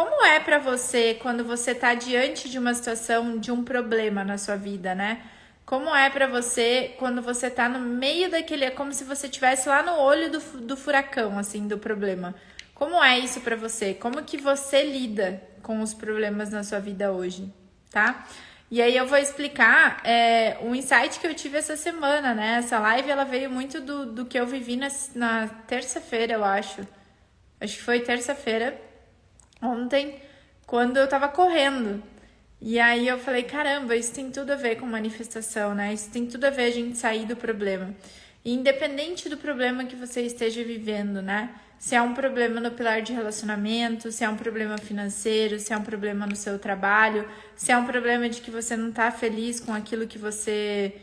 como é pra você quando você tá diante de uma situação, de um problema na sua vida, né? Como é pra você quando você tá no meio daquele... É como se você estivesse lá no olho do furacão, assim, do problema. Como é isso pra você? Como que você lida com os problemas na sua vida hoje, tá? E aí eu vou explicar um insight que eu tive essa semana, né? Essa live, ela veio muito do que eu vivi na terça-feira, eu acho. Acho que foi terça-feira, ontem, quando eu tava correndo. E aí eu falei, caramba, isso tem tudo a ver com manifestação, né? Isso tem tudo a ver a gente sair do problema. E independente do problema que você esteja vivendo, né? Se é um problema no pilar de relacionamento, se é um problema financeiro, se é um problema no seu trabalho, se é um problema de que você não tá feliz com aquilo que você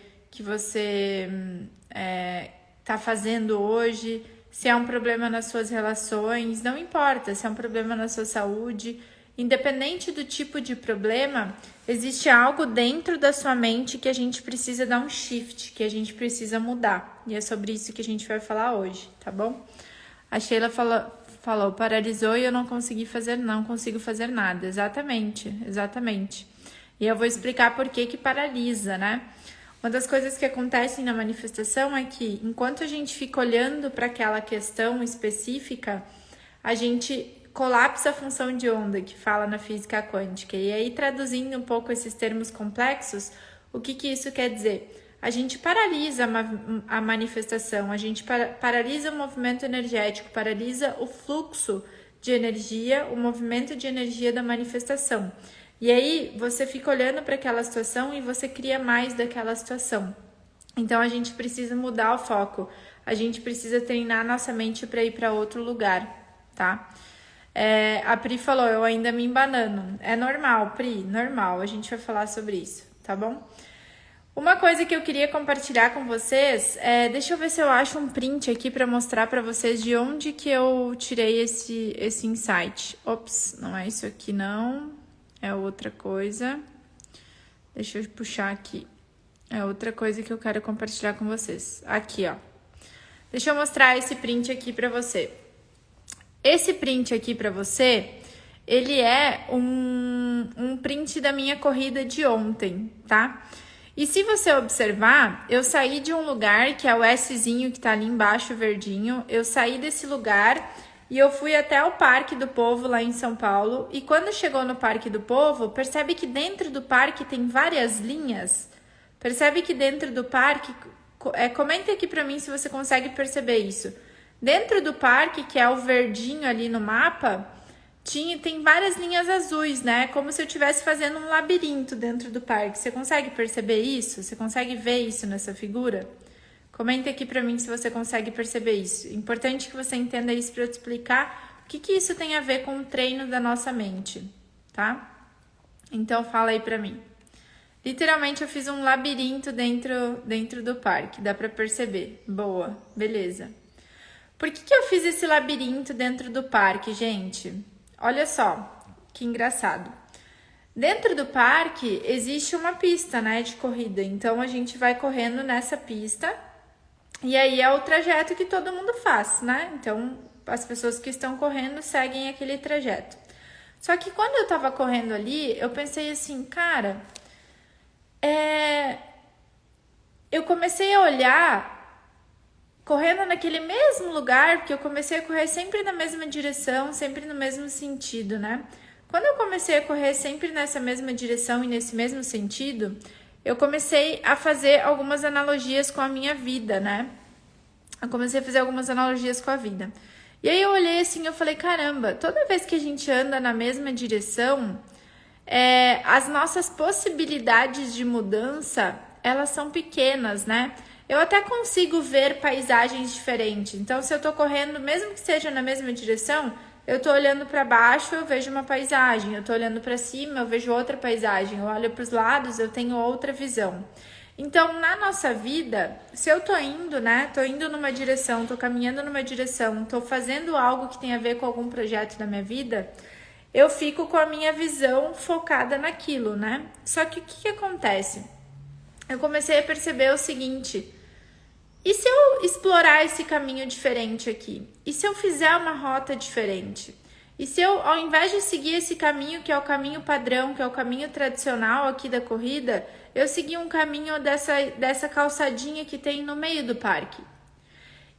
tá fazendo hoje, se é um problema nas suas relações, não importa, se é um problema na sua saúde, independente do tipo de problema, existe algo dentro da sua mente que a gente precisa dar um shift, que a gente precisa mudar. E é sobre isso que a gente vai falar hoje, tá bom? A Sheila falou, paralisou e eu não consigo fazer nada. Exatamente. E eu vou explicar por que paralisa, né? Uma das coisas que acontecem na manifestação é que, enquanto a gente fica olhando para aquela questão específica, a gente colapsa a função de onda, que fala na física quântica. E aí, traduzindo um pouco esses termos complexos, o que isso quer dizer? A gente paralisa a manifestação, a gente paralisa o movimento energético, paralisa o fluxo de energia, o movimento de energia da manifestação. E aí você fica olhando para aquela situação e você cria mais daquela situação. Então a gente precisa mudar o foco, a gente precisa treinar nossa mente para ir para outro lugar, tá? A Pri falou, eu ainda me embanando. É normal, Pri, normal, a gente vai falar sobre isso, tá bom? Uma coisa que eu queria compartilhar com vocês, deixa eu ver se eu acho um print aqui para mostrar para vocês de onde que eu tirei esse insight. Ops, não é isso aqui não, é outra coisa. Deixa eu puxar aqui. É outra coisa que eu quero compartilhar com vocês. Aqui, ó. Deixa eu mostrar esse print aqui para você. Esse print aqui para você, ele é um print da minha corrida de ontem, tá? E se você observar, eu saí de um lugar que é o Szinho que tá ali embaixo, verdinho. Eu saí desse lugar e eu fui até o Parque do Povo lá em São Paulo. E quando chegou no Parque do Povo, percebe que dentro do parque tem várias linhas? Percebe que dentro do parque... comenta aqui pra mim se você consegue perceber isso. Dentro do parque, que é o verdinho ali no mapa... tem várias linhas azuis, né? Como se eu estivesse fazendo um labirinto dentro do parque. Você consegue perceber isso? Você consegue ver isso nessa figura? Comenta aqui pra mim se você consegue perceber isso. Importante que você entenda isso para eu te explicar o que isso tem a ver com o treino da nossa mente, tá? Então fala aí pra mim. Literalmente eu fiz um labirinto dentro do parque, dá pra perceber. Boa, beleza. Por que eu fiz esse labirinto dentro do parque, gente? Olha só, que engraçado. Dentro do parque existe uma pista, né, de corrida. Então a gente vai correndo nessa pista e aí é o trajeto que todo mundo faz, né? Então as pessoas que estão correndo seguem aquele trajeto. Só que quando eu tava correndo ali, eu pensei assim, cara, eu comecei a olhar correndo naquele mesmo lugar, porque eu comecei a correr sempre na mesma direção, sempre no mesmo sentido, né? Quando eu comecei a correr sempre nessa mesma direção e nesse mesmo sentido, eu comecei a fazer algumas analogias com a minha vida, né? Eu comecei a fazer algumas analogias com a vida. E aí eu olhei assim, eu falei, caramba, toda vez que a gente anda na mesma direção, as nossas possibilidades de mudança, elas são pequenas, né? Eu até consigo ver paisagens diferentes. Então, se eu tô correndo, mesmo que seja na mesma direção, eu tô olhando para baixo, eu vejo uma paisagem. Eu tô olhando para cima, eu vejo outra paisagem. Eu olho para os lados, eu tenho outra visão. Então, na nossa vida, se eu tô indo, né? Tô indo numa direção, tô caminhando numa direção, tô fazendo algo que tem a ver com algum projeto da minha vida, eu fico com a minha visão focada naquilo, né? Só que o que acontece? Eu comecei a perceber o seguinte: e se eu explorar esse caminho diferente aqui? E se eu fizer uma rota diferente? E se eu, ao invés de seguir esse caminho, que é o caminho padrão, que é o caminho tradicional aqui da corrida, eu segui um caminho dessa calçadinha que tem no meio do parque.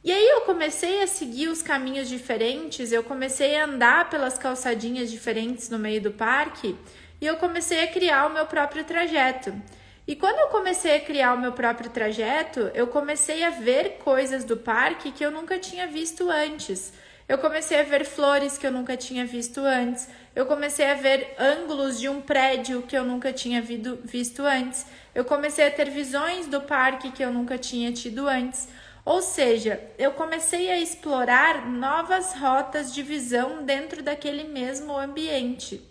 E aí eu comecei a seguir os caminhos diferentes, eu comecei a andar pelas calçadinhas diferentes no meio do parque e eu comecei a criar o meu próprio trajeto. E quando eu comecei a criar o meu próprio trajeto, eu comecei a ver coisas do parque que eu nunca tinha visto antes. Eu comecei a ver flores que eu nunca tinha visto antes. Eu comecei a ver ângulos de um prédio que eu nunca tinha visto antes. Eu comecei a ter visões do parque que eu nunca tinha tido antes. Ou seja, eu comecei a explorar novas rotas de visão dentro daquele mesmo ambiente.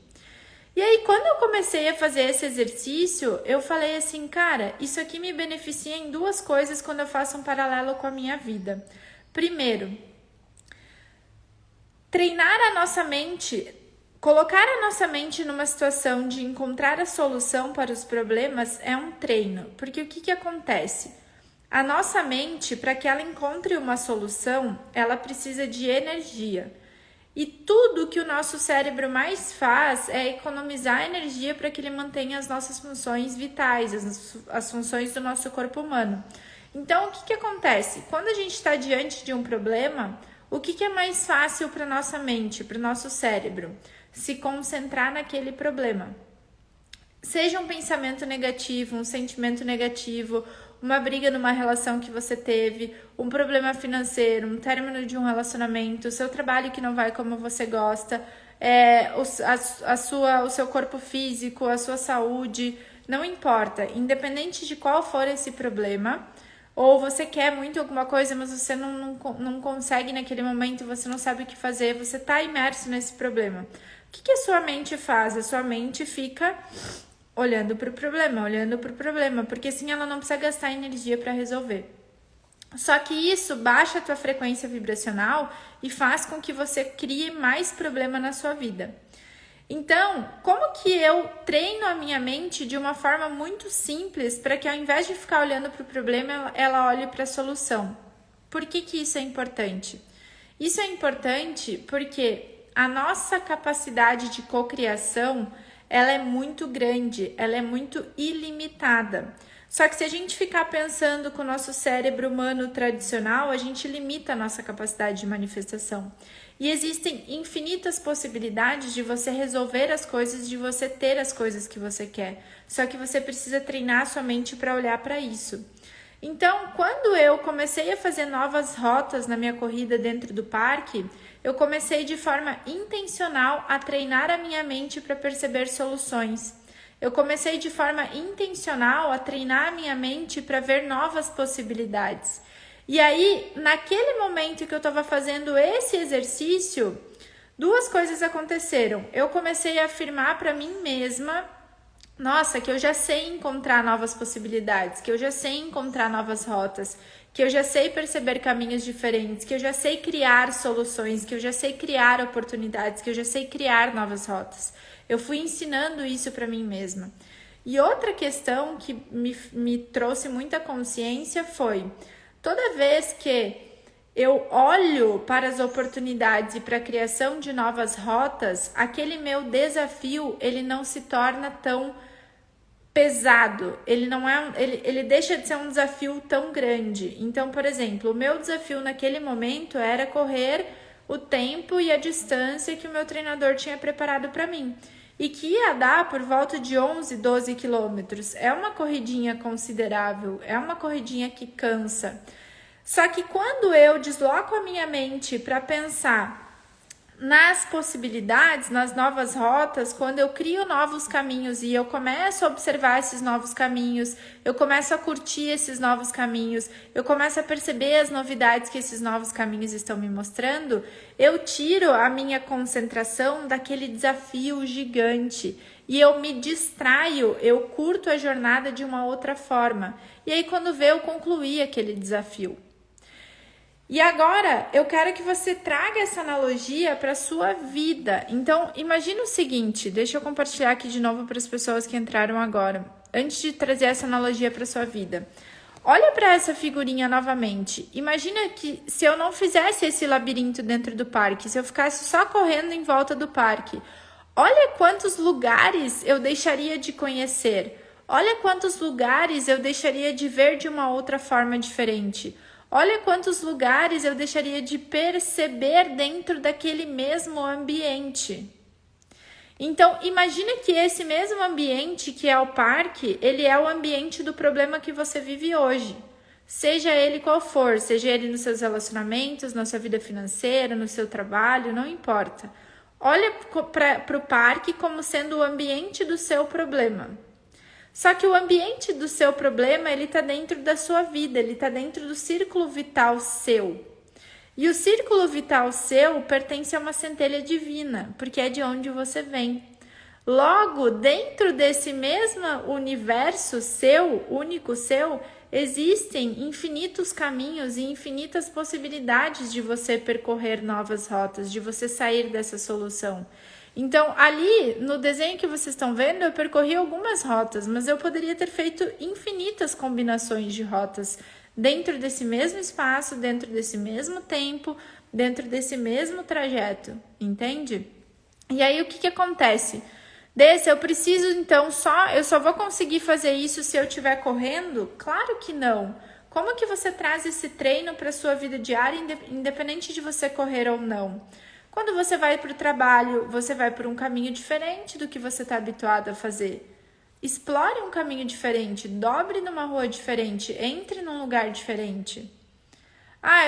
E aí, quando eu comecei a fazer esse exercício, eu falei assim, cara, isso aqui me beneficia em duas coisas quando eu faço um paralelo com a minha vida. Primeiro, treinar a nossa mente, colocar a nossa mente numa situação de encontrar a solução para os problemas é um treino. Porque o que acontece? A nossa mente, para que ela encontre uma solução, ela precisa de energia. E tudo que o nosso cérebro mais faz é economizar energia para que ele mantenha as nossas funções vitais, as funções do nosso corpo humano. Então, o que acontece? Quando a gente está diante de um problema, o que é mais fácil para a nossa mente, para o nosso cérebro? Se concentrar naquele problema. Seja um pensamento negativo, um sentimento negativo, uma briga numa relação que você teve, um problema financeiro, um término de um relacionamento, o seu trabalho que não vai como você gosta, o seu corpo físico, a sua saúde, não importa, independente de qual for esse problema, ou você quer muito alguma coisa, mas você não consegue naquele momento, você não sabe o que fazer, você está imerso nesse problema. O que a sua mente faz? A sua mente fica olhando para o problema, porque assim ela não precisa gastar energia para resolver. Só que isso baixa a tua frequência vibracional e faz com que você crie mais problema na sua vida. Então, como que eu treino a minha mente de uma forma muito simples para que ao invés de ficar olhando para o problema, ela olhe para a solução? Por que isso é importante? Isso é importante porque a nossa capacidade de cocriação ela é muito grande, ela é muito ilimitada. Só que se a gente ficar pensando com o nosso cérebro humano tradicional, a gente limita a nossa capacidade de manifestação. E existem infinitas possibilidades de você resolver as coisas, de você ter as coisas que você quer. Só que você precisa treinar a sua mente para olhar para isso. Então, quando eu comecei a fazer novas rotas na minha corrida dentro do parque, eu comecei de forma intencional a treinar a minha mente para perceber soluções. Eu comecei de forma intencional a treinar a minha mente para ver novas possibilidades. E aí, naquele momento que eu estava fazendo esse exercício, duas coisas aconteceram. Eu comecei a afirmar para mim mesma, nossa, que eu já sei encontrar novas possibilidades, que eu já sei encontrar novas rotas, que eu já sei perceber caminhos diferentes, que eu já sei criar soluções, que eu já sei criar oportunidades, que eu já sei criar novas rotas. Eu fui ensinando isso para mim mesma. E outra questão que me trouxe muita consciência foi, toda vez que eu olho para as oportunidades e para a criação de novas rotas, aquele meu desafio, ele não se torna tão pesado, ele deixa de ser um desafio tão grande. Então, por exemplo, o meu desafio naquele momento era correr o tempo e a distância que o meu treinador tinha preparado para mim, e que ia dar por volta de 11, 12 quilômetros. É uma corridinha considerável, é uma corridinha que cansa. Só que quando eu desloco a minha mente para pensar nas possibilidades, nas novas rotas, quando eu crio novos caminhos e eu começo a observar esses novos caminhos, eu começo a curtir esses novos caminhos, eu começo a perceber as novidades que esses novos caminhos estão me mostrando, eu tiro a minha concentração daquele desafio gigante e eu me distraio, eu curto a jornada de uma outra forma. E aí quando vê, eu concluí aquele desafio. E agora, eu quero que você traga essa analogia para a sua vida. Então, imagina o seguinte, deixa eu compartilhar aqui de novo para as pessoas que entraram agora, antes de trazer essa analogia para a sua vida. Olha para essa figurinha novamente. Imagina que se eu não fizesse esse labirinto dentro do parque, se eu ficasse só correndo em volta do parque, olha quantos lugares eu deixaria de conhecer. Olha quantos lugares eu deixaria de ver de uma outra forma diferente. Olha quantos lugares eu deixaria de perceber dentro daquele mesmo ambiente. Então, imagine que esse mesmo ambiente que é o parque, ele é o ambiente do problema que você vive hoje. Seja ele qual for, seja ele nos seus relacionamentos, na sua vida financeira, no seu trabalho, não importa. Olha para o parque como sendo o ambiente do seu problema. Só que o ambiente do seu problema, ele está dentro da sua vida, ele está dentro do círculo vital seu. E o círculo vital seu pertence a uma centelha divina, porque é de onde você vem. Logo, dentro desse mesmo universo seu, único seu, existem infinitos caminhos e infinitas possibilidades de você percorrer novas rotas, de você sair dessa solução. Então, ali no desenho que vocês estão vendo, eu percorri algumas rotas, mas eu poderia ter feito infinitas combinações de rotas dentro desse mesmo espaço, dentro desse mesmo tempo, dentro desse mesmo trajeto, entende? E aí o que acontece? Eu preciso então eu só vou conseguir fazer isso se eu estiver correndo? Claro que não. Como que você traz esse treino para a sua vida diária, independente de você correr ou não? Quando você vai para o trabalho, você vai por um caminho diferente do que você está habituado a fazer. Explore um caminho diferente, dobre numa rua diferente, entre num lugar diferente.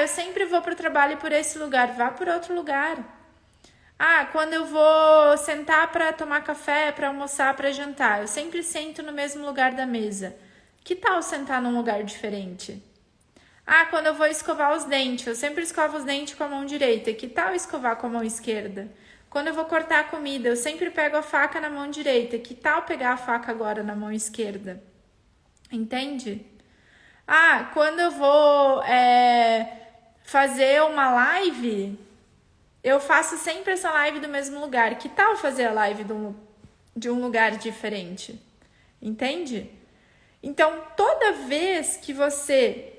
Eu sempre vou para o trabalho por esse lugar, vá por outro lugar. Quando eu vou sentar para tomar café, para almoçar, para jantar, eu sempre sento no mesmo lugar da mesa. Que tal sentar num lugar diferente? Quando eu vou escovar os dentes, eu sempre escovo os dentes com a mão direita. Que tal escovar com a mão esquerda? Quando eu vou cortar a comida, eu sempre pego a faca na mão direita. Que tal pegar a faca agora na mão esquerda? Entende? Quando eu vou fazer uma live, eu faço sempre essa live do mesmo lugar. Que tal fazer a live de um lugar diferente? Entende? Então, toda vez que você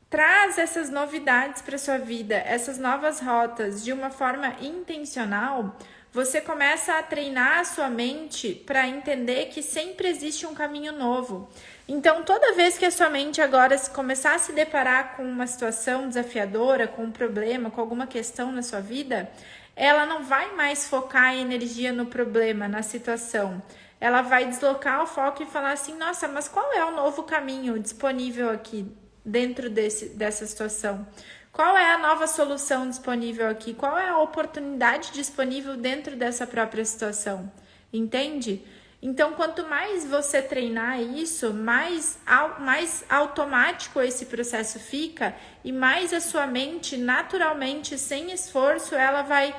traz essas novidades para sua vida, essas novas rotas de uma forma intencional, você começa a treinar a sua mente para entender que sempre existe um caminho novo. Então, toda vez que a sua mente agora começar a se deparar com uma situação desafiadora, com um problema, com alguma questão na sua vida, ela não vai mais focar a energia no problema, na situação. Ela vai deslocar o foco e falar assim, nossa, mas qual é o novo caminho disponível aqui dentro dessa situação? Qual é a nova solução disponível aqui? Qual é a oportunidade disponível dentro dessa própria situação? Entende? Então, quanto mais você treinar isso, mais automático esse processo fica e mais a sua mente, naturalmente, sem esforço, ela vai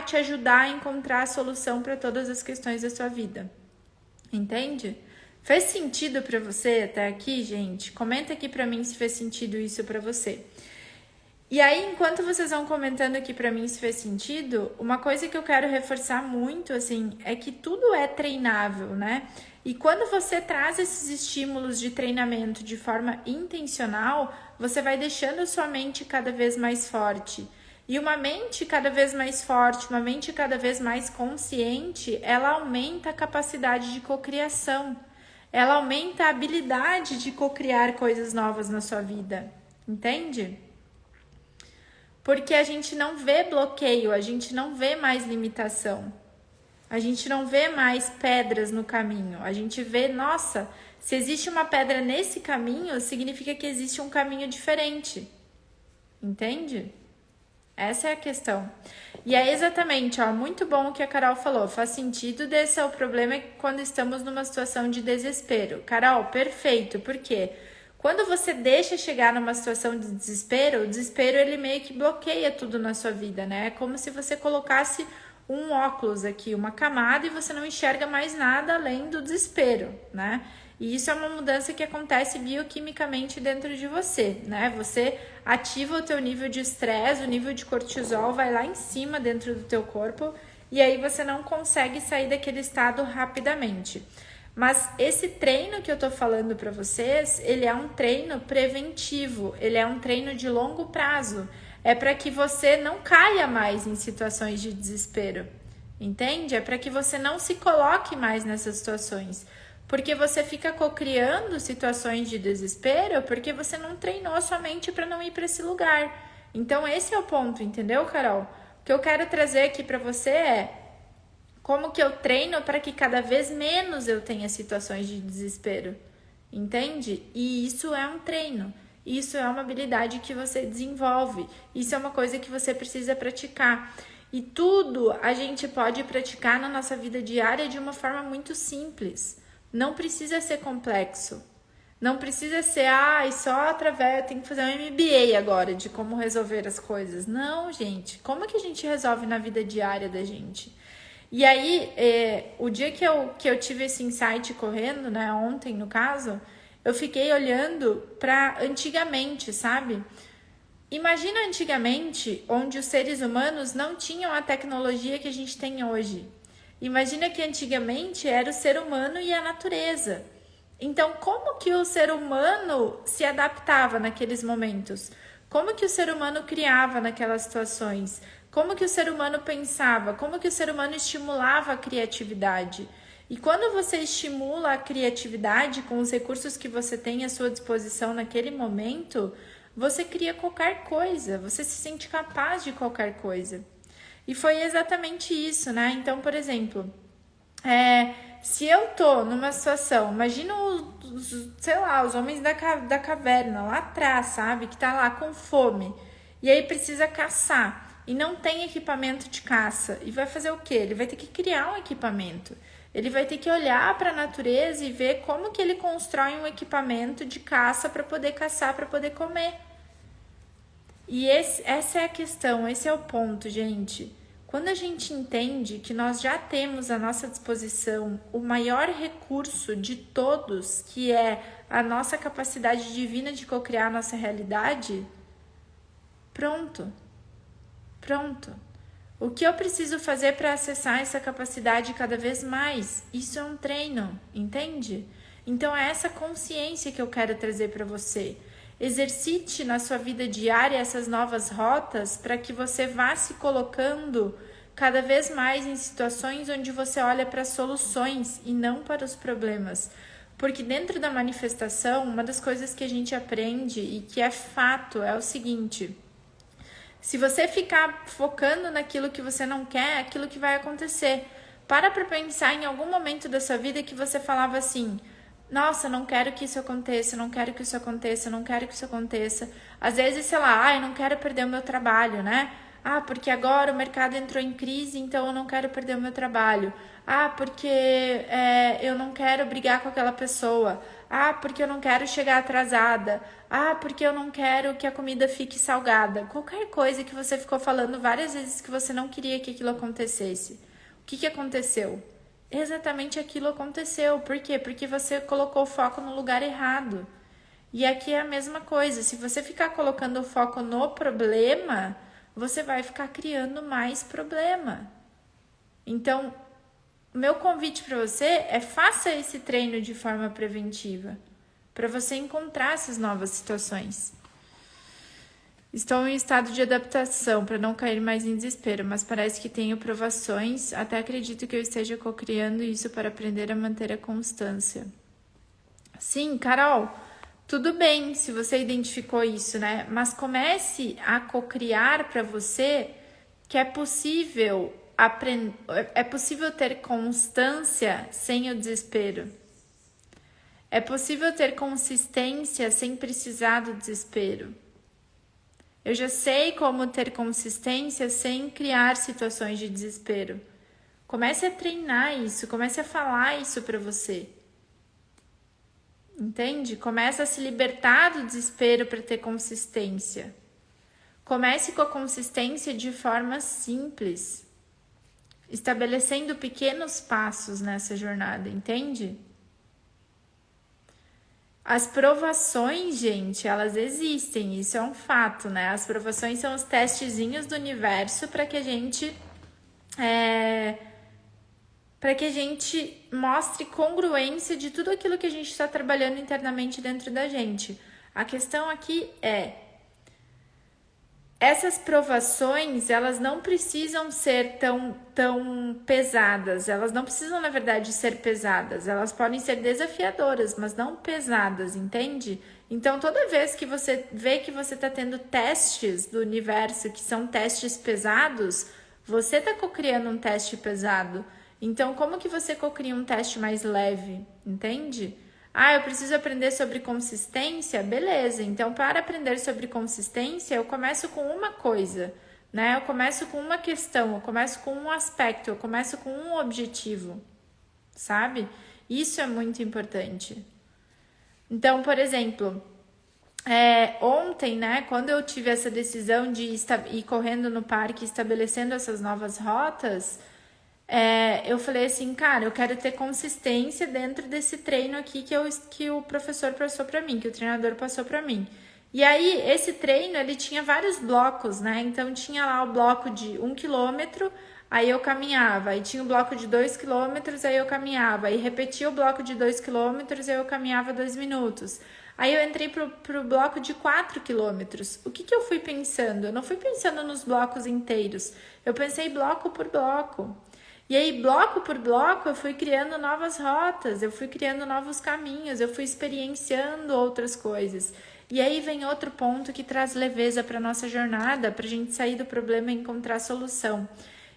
te ajudar a encontrar a solução para todas as questões da sua vida. Entende? Fez sentido para você até aqui, gente? Comenta aqui para mim se fez sentido isso para você. E aí, enquanto vocês vão comentando aqui para mim se fez sentido, uma coisa que eu quero reforçar muito, assim, é que tudo é treinável, né? E quando você traz esses estímulos de treinamento de forma intencional, você vai deixando a sua mente cada vez mais forte. E uma mente cada vez mais forte, uma mente cada vez mais consciente, ela aumenta a capacidade de cocriação. Ela aumenta a habilidade de cocriar coisas novas na sua vida. Entende? Porque a gente não vê bloqueio, a gente não vê mais limitação. A gente não vê mais pedras no caminho. A gente vê, nossa, se existe uma pedra nesse caminho, significa que existe um caminho diferente. Entende? Essa é a questão. E é exatamente, muito bom o que a Carol falou. Faz sentido, desse é o problema quando estamos numa situação de desespero. Carol, perfeito. Por quê? Quando você deixa chegar numa situação de desespero, o desespero ele meio que bloqueia tudo na sua vida, né? É como se você colocasse um óculos aqui, uma camada, e você não enxerga mais nada além do desespero, né? E isso é uma mudança que acontece bioquimicamente dentro de você, né? Você ativa o teu nível de estresse, o nível de cortisol vai lá em cima dentro do teu corpo, e aí você não consegue sair daquele estado rapidamente. Mas esse treino que eu tô falando para vocês, ele é um treino preventivo, ele é um treino de longo prazo. É para que você não caia mais em situações de desespero, entende? É para que você não se coloque mais nessas situações. Porque você fica cocriando situações de desespero porque você não treinou a sua mente para não ir para esse lugar. Então esse é o ponto, entendeu, Carol? O que eu quero trazer aqui para você é como que eu treino para que cada vez menos eu tenha situações de desespero, entende? E isso é um treino, isso é uma habilidade que você desenvolve, isso é uma coisa que você precisa praticar. E tudo a gente pode praticar na nossa vida diária de uma forma muito simples. Não precisa ser complexo. Não precisa ser, só através, tem que fazer um MBA agora de como resolver as coisas. Não, gente. Como que a gente resolve na vida diária da gente? E aí, o dia que eu tive esse insight correndo, né, ontem no caso, eu fiquei olhando para antigamente, sabe? Imagina antigamente, onde os seres humanos não tinham a tecnologia que a gente tem hoje. Imagina que antigamente era o ser humano e a natureza. Então, como que o ser humano se adaptava naqueles momentos? Como que o ser humano criava naquelas situações? Como que o ser humano pensava? Como que o ser humano estimulava a criatividade? E quando você estimula a criatividade com os recursos que você tem à sua disposição naquele momento, você cria qualquer coisa, você se sente capaz de qualquer coisa. E foi exatamente isso, né? Então, por exemplo, se eu tô numa situação, imagina os homens da caverna lá atrás, sabe? Que tá lá com fome. E aí precisa caçar. E não tem equipamento de caça. E vai fazer o quê? Ele vai ter que criar um equipamento. Ele vai ter que olhar para a natureza e ver como que ele constrói um equipamento de caça para poder caçar, para poder comer. E essa é a questão, esse é o ponto, gente. Quando a gente entende que nós já temos à nossa disposição o maior recurso de todos, que é a nossa capacidade divina de cocriar a nossa realidade, pronto. O que eu preciso fazer para acessar essa capacidade cada vez mais? Isso é um treino, entende? Então é essa consciência que eu quero trazer para você. Exercite na sua vida diária essas novas rotas para que você vá se colocando cada vez mais em situações onde você olha para soluções e não para os problemas. Porque dentro da manifestação, uma das coisas que a gente aprende e que é fato é o seguinte: se você ficar focando naquilo que você não quer, aquilo que vai acontecer. Para pensar em algum momento da sua vida que você falava assim: nossa, não quero que isso aconteça, não quero que isso aconteça, não quero que isso aconteça. Às vezes, sei lá, eu não quero perder o meu trabalho, né? Porque agora o mercado entrou em crise, então eu não quero perder o meu trabalho. Porque eu não quero brigar com aquela pessoa. Porque eu não quero chegar atrasada. Porque eu não quero que a comida fique salgada. Qualquer coisa que você ficou falando várias vezes que você não queria que aquilo acontecesse. O que aconteceu? Exatamente aquilo aconteceu. Por quê? Porque você colocou o foco no lugar errado. E aqui é a mesma coisa. Se você ficar colocando o foco no problema, você vai ficar criando mais problema. Então, o meu convite para você é: faça esse treino de forma preventiva, para você encontrar essas novas situações. Estou em estado de adaptação para não cair mais em desespero, mas parece que tenho provações. Até acredito que eu esteja cocriando isso para aprender a manter a constância. Sim, Carol, tudo bem se você identificou isso, né? Mas comece a cocriar para você que é possível ter constância sem o desespero. É possível ter consistência sem precisar do desespero. Eu já sei como ter consistência sem criar situações de desespero. Comece a treinar isso, comece a falar isso para você. Entende? Comece a se libertar do desespero para ter consistência. Comece com a consistência de forma simples, estabelecendo pequenos passos nessa jornada, entende? As provações, gente, elas existem, isso é um fato, né? As provações são os testezinhos do universo para que a gente para que a gente mostre congruência de tudo aquilo que a gente está trabalhando internamente dentro da gente. A questão aqui é, essas provações, elas não precisam ser tão pesadas, elas não precisam, na verdade, ser pesadas, elas podem ser desafiadoras, mas não pesadas, entende? Então, toda vez que você vê que você está tendo testes do universo, que são testes pesados, você está cocriando um teste pesado. Então, como que você cocria um teste mais leve, entende? Ah, eu preciso aprender sobre consistência? Beleza, então para aprender sobre consistência, eu começo com uma coisa, né? Eu começo com uma questão, eu começo com um aspecto, eu começo com um objetivo, sabe? Isso é muito importante. Então, por exemplo, ontem, né, quando eu tive essa decisão de ir correndo no parque, estabelecendo essas novas rotas, eu falei assim, cara, eu quero ter consistência dentro desse treino aqui que o professor passou para mim, que o treinador passou para mim. E aí, esse treino, ele tinha vários blocos, né? Então, tinha lá o bloco de 1 quilômetro, aí eu caminhava. Aí tinha o bloco de 2 quilômetros, aí eu caminhava. Aí repetia o bloco de 2 quilômetros, aí eu caminhava 2 minutos. Aí eu entrei pro bloco de 4 quilômetros. O que eu fui pensando? Eu não fui pensando nos blocos inteiros. Eu pensei bloco por bloco. E aí, bloco por bloco, eu fui criando novas rotas, eu fui criando novos caminhos, eu fui experienciando outras coisas. E aí vem outro ponto que traz leveza para nossa jornada, para a gente sair do problema e encontrar solução,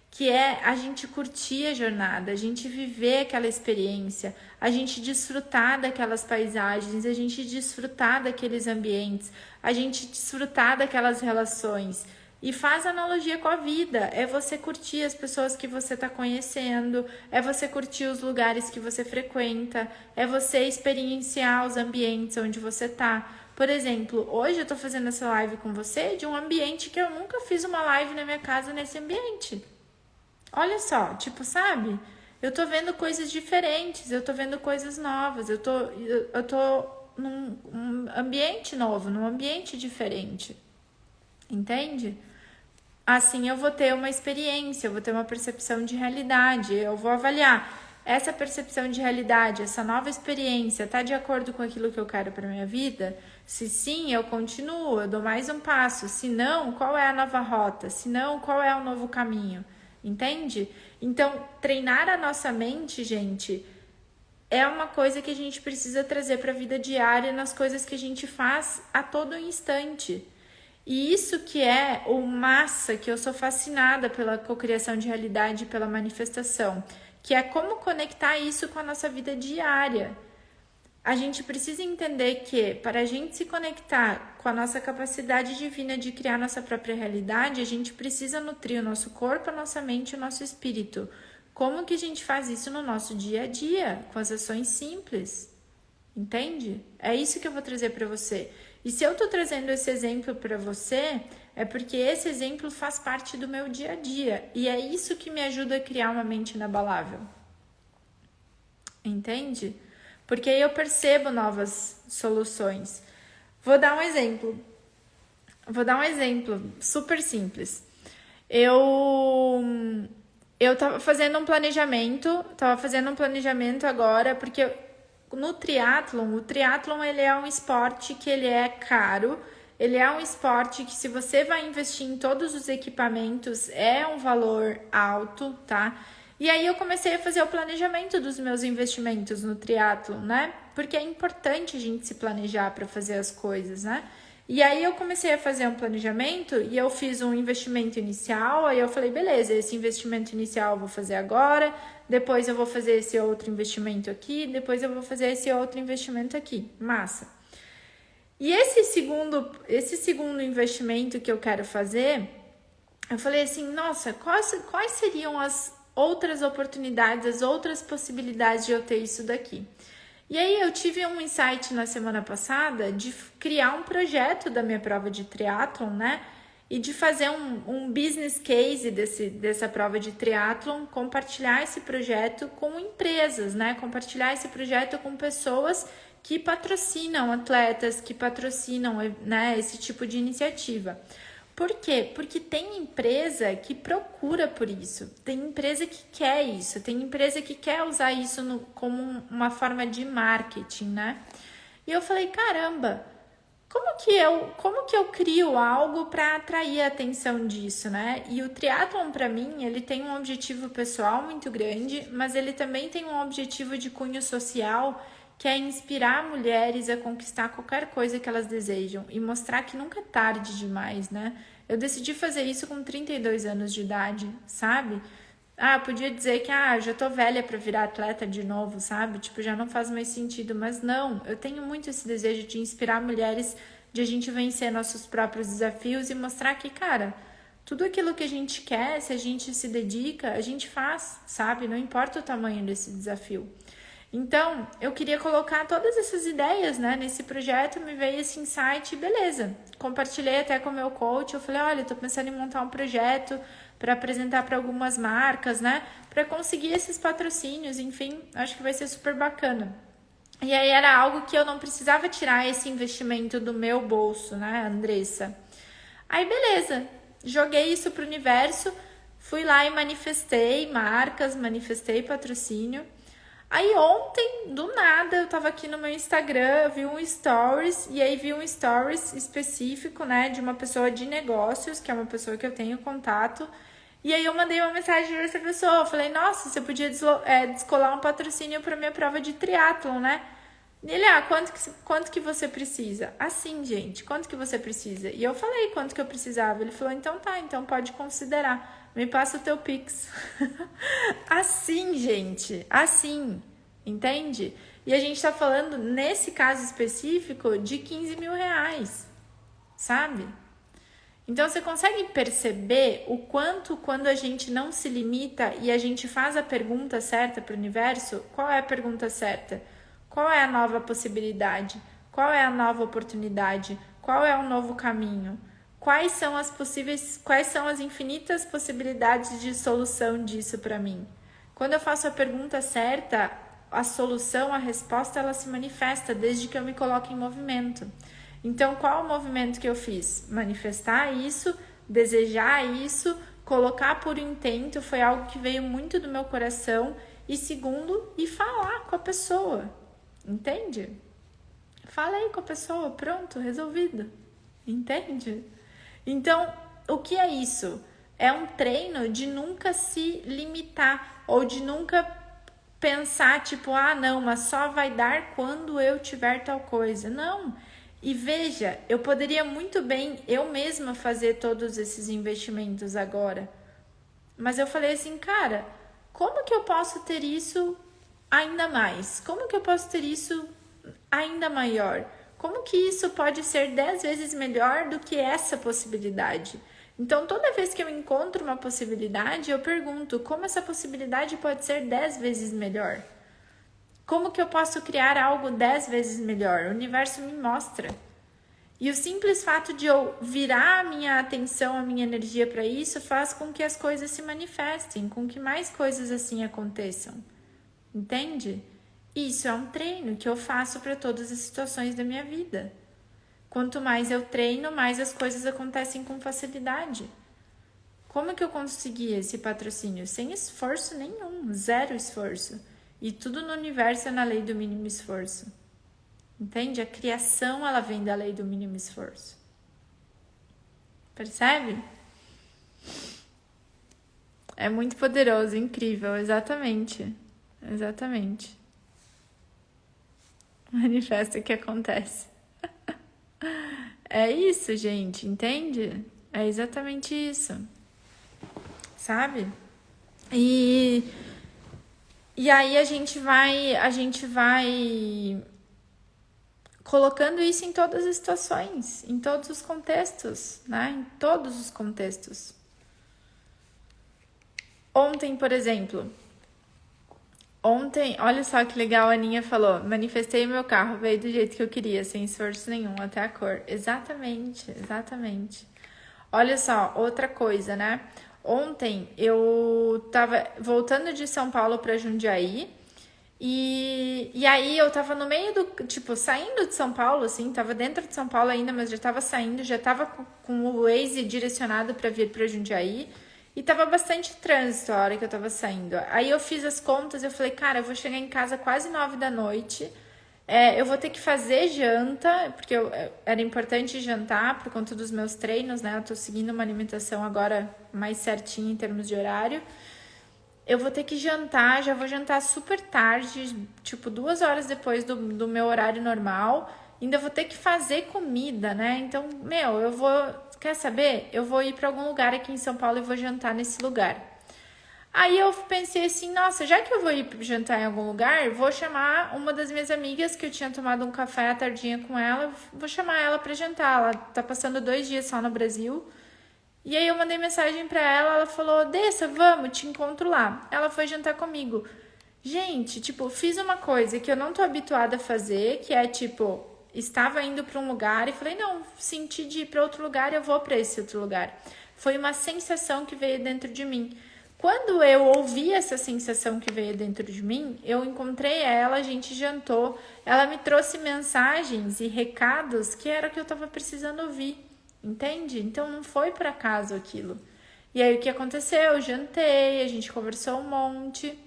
que é a gente curtir a jornada, a gente viver aquela experiência, a gente desfrutar daquelas paisagens, a gente desfrutar daqueles ambientes, a gente desfrutar daquelas relações. E faz analogia com a vida, é você curtir as pessoas que você está conhecendo, é você curtir os lugares que você frequenta, é você experienciar os ambientes onde você está. Por exemplo, hoje eu estou fazendo essa live com você de um ambiente que eu nunca fiz uma live na minha casa nesse ambiente. Olha só, tipo, sabe? Eu tô vendo coisas diferentes, eu tô vendo coisas novas, eu tô num ambiente novo, num ambiente diferente. Entende? Assim eu vou ter uma experiência, eu vou ter uma percepção de realidade, eu vou avaliar essa percepção de realidade, essa nova experiência, está de acordo com aquilo que eu quero para minha vida? Se sim, eu continuo, eu dou mais um passo. Se não, qual é a nova rota? Se não, qual é o novo caminho? Entende? Então, treinar a nossa mente, gente, é uma coisa que a gente precisa trazer para a vida diária nas coisas que a gente faz a todo instante. E isso que é o massa, que eu sou fascinada pela cocriação de realidade, pela manifestação, que é como conectar isso com a nossa vida diária. A gente precisa entender que para a gente se conectar com a nossa capacidade divina de criar nossa própria realidade, a gente precisa nutrir o nosso corpo, a nossa mente e o nosso espírito. Como que a gente faz isso no nosso dia a dia, com as ações simples? Entende? É isso que eu vou trazer para você. E se eu estou trazendo esse exemplo para você, é porque esse exemplo faz parte do meu dia a dia. E é isso que me ajuda a criar uma mente inabalável. Entende? Porque aí eu percebo novas soluções. Vou dar um exemplo super simples. Eu tava fazendo um planejamento agora, porque no triatlon, o triatlon ele é um esporte que ele é caro, ele é um esporte que se você vai investir em todos os equipamentos é um valor alto, tá? E aí eu comecei a fazer o planejamento dos meus investimentos no triatlon, né? Porque é importante a gente se planejar para fazer as coisas, né? E aí eu comecei a fazer um planejamento e eu fiz um investimento inicial, aí eu falei, beleza, esse investimento inicial eu vou fazer agora, depois eu vou fazer esse outro investimento aqui, depois eu vou fazer esse outro investimento aqui. Massa. E esse segundo investimento que eu quero fazer, eu falei assim, nossa, quais seriam as outras oportunidades, as outras possibilidades de eu ter isso daqui? E aí eu tive um insight na semana passada de criar um projeto da minha prova de triatlon, né? E de fazer um business case dessa prova de triatlon, compartilhar esse projeto com empresas, né? Compartilhar esse projeto com pessoas que patrocinam atletas, que patrocinam, né, esse tipo de iniciativa. Por quê? Porque tem empresa que procura por isso, tem empresa que quer isso, tem empresa que quer usar isso como uma forma de marketing, né? E eu falei, caramba, como que eu crio algo para atrair a atenção disso, né? E o triatlon, para mim, ele tem um objetivo pessoal muito grande, mas ele também tem um objetivo de cunho social, que é inspirar mulheres a conquistar qualquer coisa que elas desejam e mostrar que nunca é tarde demais, né? Eu decidi fazer isso com 32 anos de idade, sabe? Ah, podia dizer que já tô velha para virar atleta de novo, sabe? Tipo, já não faz mais sentido, mas não, eu tenho muito esse desejo de inspirar mulheres, de a gente vencer nossos próprios desafios e mostrar que, cara, tudo aquilo que a gente quer, se a gente se dedica, a gente faz, sabe? Não importa o tamanho desse desafio. Então, eu queria colocar todas essas ideias, né, nesse projeto, me veio esse insight, beleza. Compartilhei até com o meu coach, eu falei, olha, eu tô pensando em montar um projeto para apresentar para algumas marcas, né, para conseguir esses patrocínios, enfim, acho que vai ser super bacana. E aí era algo que eu não precisava tirar esse investimento do meu bolso, né, Andressa? Aí, beleza, joguei isso pro universo, fui lá e manifestei marcas, manifestei patrocínio. Aí ontem, do nada, eu tava aqui no meu Instagram, vi um stories, e aí vi um stories específico, né, de uma pessoa de negócios, que é uma pessoa que eu tenho contato, e aí eu mandei uma mensagem pra essa pessoa, eu falei, nossa, você podia descolar um patrocínio pra minha prova de triatlon, né? E ele, quanto que você precisa? Assim, gente, quanto que você precisa? E eu falei quanto que eu precisava, ele falou, então tá, então pode considerar. Me passa o teu Pix. Assim, gente. Assim. Entende? E a gente tá falando, nesse caso específico, de 15 mil reais. Sabe? Então, você consegue perceber o quanto, quando a gente não se limita e a gente faz a pergunta certa para o universo, qual é a pergunta certa? Qual é a nova possibilidade? Qual é a nova oportunidade? Qual é o novo caminho? Quais são as infinitas possibilidades de solução disso para mim? Quando eu faço a pergunta certa, a solução, a resposta, ela se manifesta desde que eu me coloque em movimento. Então, qual o movimento que eu fiz? Manifestar isso, desejar isso, colocar por intento, foi algo que veio muito do meu coração. E segundo, e falar com a pessoa, entende? Falei com a pessoa, pronto, resolvido, entende? Então, o que é isso? É um treino de nunca se limitar ou de nunca pensar tipo, não, mas só vai dar quando eu tiver tal coisa. Não. E veja, eu poderia muito bem eu mesma fazer todos esses investimentos agora. Mas eu falei assim, cara, como que eu posso ter isso ainda mais? Como que eu posso ter isso ainda maior? Como que isso pode ser 10 vezes melhor do que essa possibilidade? Então, toda vez que eu encontro uma possibilidade, eu pergunto como essa possibilidade pode ser 10 vezes melhor? Como que eu posso criar algo 10 vezes melhor? O universo me mostra. E o simples fato de eu virar a minha atenção, a minha energia para isso, faz com que as coisas se manifestem, com que mais coisas assim aconteçam. Entende? Isso é um treino que eu faço para todas as situações da minha vida. Quanto mais eu treino, mais as coisas acontecem com facilidade. Como que eu consegui esse patrocínio? Sem esforço nenhum, zero esforço. E tudo no universo é na lei do mínimo esforço. Entende? A criação, ela vem da lei do mínimo esforço. Percebe? É muito poderoso, incrível, exatamente. Exatamente. Manifesta o que acontece. É isso, gente, entende? É exatamente isso. Sabe? E aí a gente vai colocando isso em todas as situações, em todos os contextos, né? Em todos os contextos. Ontem, por exemplo, olha só que legal, a Aninha falou, manifestei meu carro, veio do jeito que eu queria, sem esforço nenhum, até a cor. Exatamente, exatamente. Olha só, outra coisa, né? Ontem eu tava voltando de São Paulo para Jundiaí E aí eu tava no meio do, tipo, saindo de São Paulo, assim, tava dentro de São Paulo ainda, mas já tava saindo, já tava com o Waze direcionado para vir para Jundiaí. E tava bastante trânsito a hora que eu tava saindo. Aí eu fiz as contas, eu falei, cara, eu vou chegar em casa quase 9 da noite. Eu vou ter que fazer janta, porque era importante jantar por conta dos meus treinos, né? Eu tô seguindo uma alimentação agora mais certinha em termos de horário. Eu vou ter que jantar, já vou jantar super tarde, tipo 2 horas depois do meu horário normal. Ainda vou ter que fazer comida, né? Então, eu vou. Quer saber? Eu vou ir para algum lugar aqui em São Paulo e vou jantar nesse lugar. Aí eu pensei assim, nossa, já que eu vou ir jantar em algum lugar, vou chamar uma das minhas amigas que eu tinha tomado um café à tardinha com ela, vou chamar ela para jantar. Ela tá passando 2 dias só no Brasil. E aí eu mandei mensagem pra ela, ela falou, Dessa, vamos, te encontro lá. Ela foi jantar comigo. Gente, tipo, fiz uma coisa que eu não tô habituada a fazer, que é tipo, estava indo pra um lugar e falei, não, senti de ir pra outro lugar, eu vou pra esse outro lugar. Foi uma sensação que veio dentro de mim. Quando eu ouvi essa sensação que veio dentro de mim, eu encontrei ela, a gente jantou, ela me trouxe mensagens e recados que era o que eu tava precisando ouvir. Entende? Então não foi por acaso aquilo. E aí o que aconteceu? Eu jantei, a gente conversou um monte.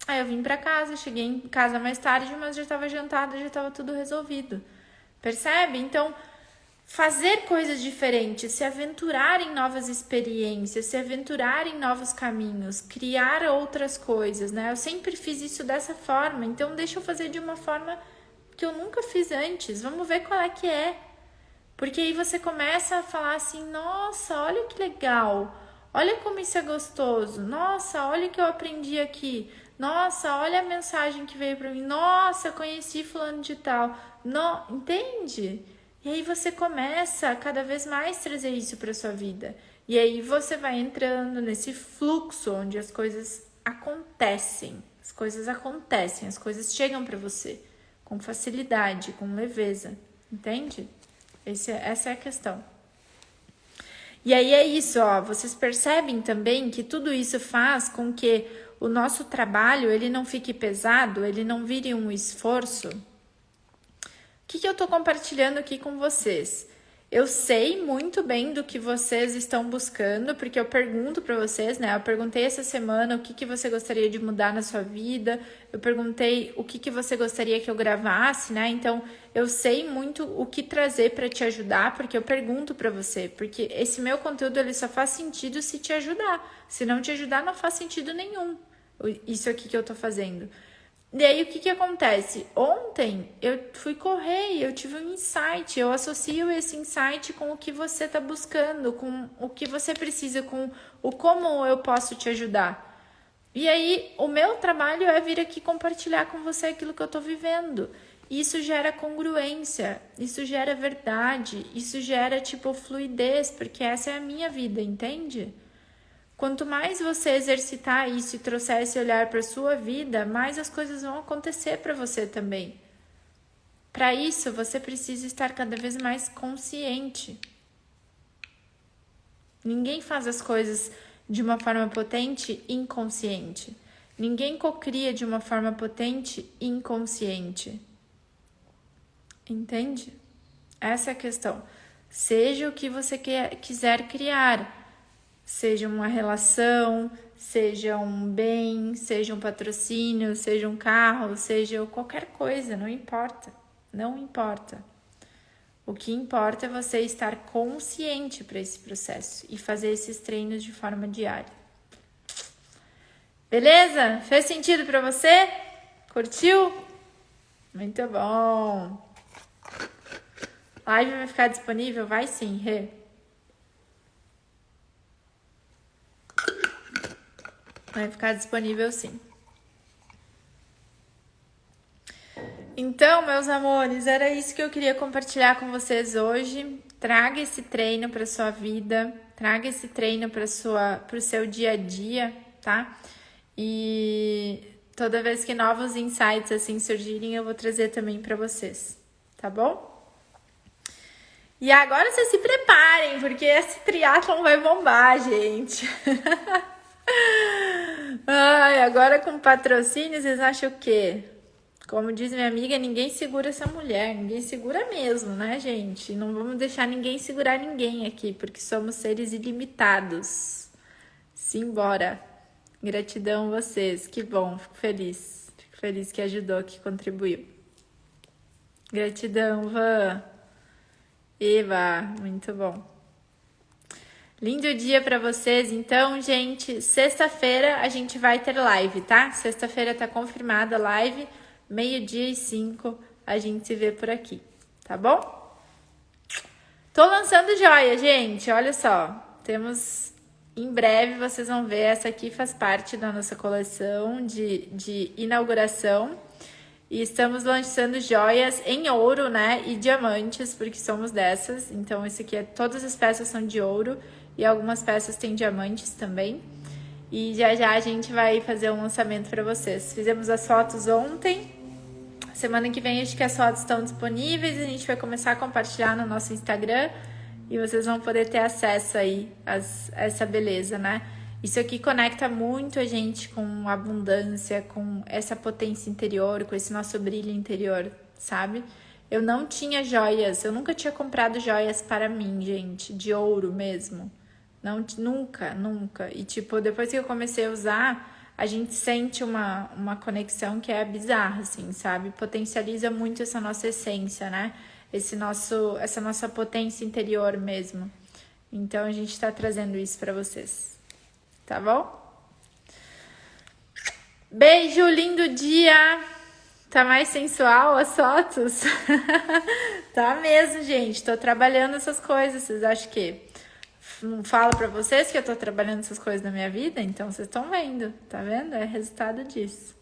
Aí eu vim pra casa, cheguei em casa mais tarde, mas já estava jantado, já estava tudo resolvido. Percebe? Então, fazer coisas diferentes, se aventurar em novas experiências, se aventurar em novos caminhos, criar outras coisas, né? Eu sempre fiz isso dessa forma, então deixa eu fazer de uma forma que eu nunca fiz antes. Vamos ver qual é que é. Porque aí você começa a falar assim, nossa, olha que legal, olha como isso é gostoso, nossa, olha o que eu aprendi aqui, nossa, olha a mensagem que veio para mim, nossa, conheci fulano de tal, entende? E aí você começa a cada vez mais trazer isso para sua vida. E aí você vai entrando nesse fluxo onde as coisas acontecem, as coisas chegam para você com facilidade, com leveza, entende? Essa é a questão. E aí é isso, ó. Vocês percebem também que tudo isso faz com que o nosso trabalho ele não fique pesado, ele não vire um esforço. O que eu tô compartilhando aqui com vocês? Eu sei muito bem do que vocês estão buscando, porque eu pergunto para vocês, né? Eu perguntei essa semana o que você gostaria de mudar na sua vida, eu perguntei o que você gostaria que eu gravasse, né? Então, eu sei muito o que trazer para te ajudar, porque eu pergunto para você, porque esse meu conteúdo ele só faz sentido se te ajudar. Se não te ajudar, não faz sentido nenhum. Isso aqui que eu tô fazendo. E aí, o que acontece? Ontem, eu fui correr e eu tive um insight. Eu associo esse insight com o que você está buscando, com o que você precisa, com o como eu posso te ajudar. E aí, o meu trabalho é vir aqui compartilhar com você aquilo que eu estou vivendo. Isso gera congruência, isso gera verdade, isso gera, tipo, fluidez, porque essa é a minha vida, entende? Quanto mais você exercitar isso e trouxer esse olhar para a sua vida, mais as coisas vão acontecer para você também. Para isso, você precisa estar cada vez mais consciente. Ninguém faz as coisas de uma forma potente inconsciente. Ninguém cocria de uma forma potente inconsciente. Entende? Essa é a questão. Seja o que você quiser criar. Seja uma relação, seja um bem, seja um patrocínio, seja um carro, seja qualquer coisa, não importa. Não importa. O que importa é você estar consciente para esse processo e fazer esses treinos de forma diária. Beleza? Fez sentido para você? Curtiu? Muito bom. Live vai ficar disponível? Vai sim, Rê. Vai ficar disponível sim. Então, meus amores, era isso que eu queria compartilhar com vocês hoje. Traga esse treino para sua vida, traga esse treino para o seu dia a dia, tá? E toda vez que novos insights assim surgirem, eu vou trazer também para vocês, tá bom? E agora vocês se preparem, porque esse triatlon vai bombar, gente. Ai, agora com patrocínio, vocês acham o quê? Como diz minha amiga, ninguém segura essa mulher, ninguém segura mesmo, né, gente? Não vamos deixar ninguém segurar ninguém aqui, porque somos seres ilimitados. Simbora. Gratidão a vocês, que bom, fico feliz. Fico feliz que ajudou, que contribuiu. Gratidão, Van. Eva, muito bom. Lindo dia pra vocês. Então, gente, sexta-feira a gente vai ter live, tá? Sexta-feira tá confirmada a live, 12:05, a gente se vê por aqui, tá bom? Tô lançando joia, gente, olha só. Temos, em breve, vocês vão ver, essa aqui faz parte da nossa coleção de inauguração. E estamos lançando joias em ouro, né? E diamantes, porque somos dessas. Então, esse aqui todas as peças são de ouro e algumas peças têm diamantes também. E já a gente vai fazer um lançamento para vocês. Fizemos as fotos ontem. Semana que vem acho que as fotos estão disponíveis. A gente vai começar a compartilhar no nosso Instagram. E vocês vão poder ter acesso aí a essa beleza, né? Isso aqui conecta muito a gente com abundância, com essa potência interior, com esse nosso brilho interior, sabe? Eu não tinha joias, eu nunca tinha comprado joias para mim, gente, de ouro mesmo. Não, nunca. E tipo, depois que eu comecei a usar, a gente sente uma conexão que é bizarra, assim, sabe? Potencializa muito essa nossa essência, né? Essa nossa potência interior mesmo. Então a gente tá trazendo isso para vocês. Tá bom? Beijo, lindo dia! Tá mais sensual as fotos? Tá mesmo, gente. Tô trabalhando essas coisas. Vocês acham que não falo pra vocês que eu tô trabalhando essas coisas na minha vida? Então vocês estão vendo, tá vendo? É resultado disso.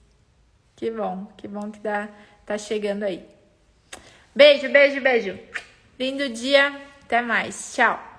Que bom que tá chegando aí. Beijo. Lindo dia. Até mais. Tchau.